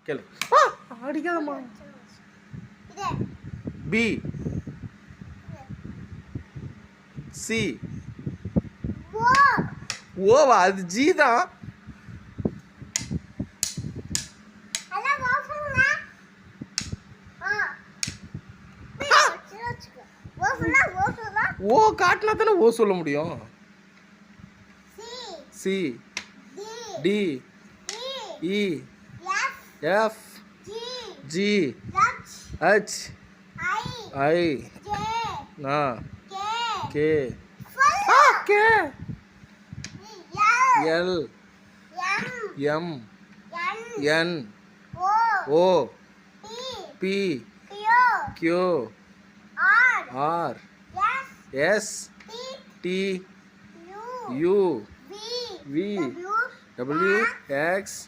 கேளு. அடிக்காதம்மா. B C ஓவா அது G தான். ஓ காட்டினா தானே ஓ சொல்ல முடியும். C D E F G H I K K L M N O P Q R S T U V W X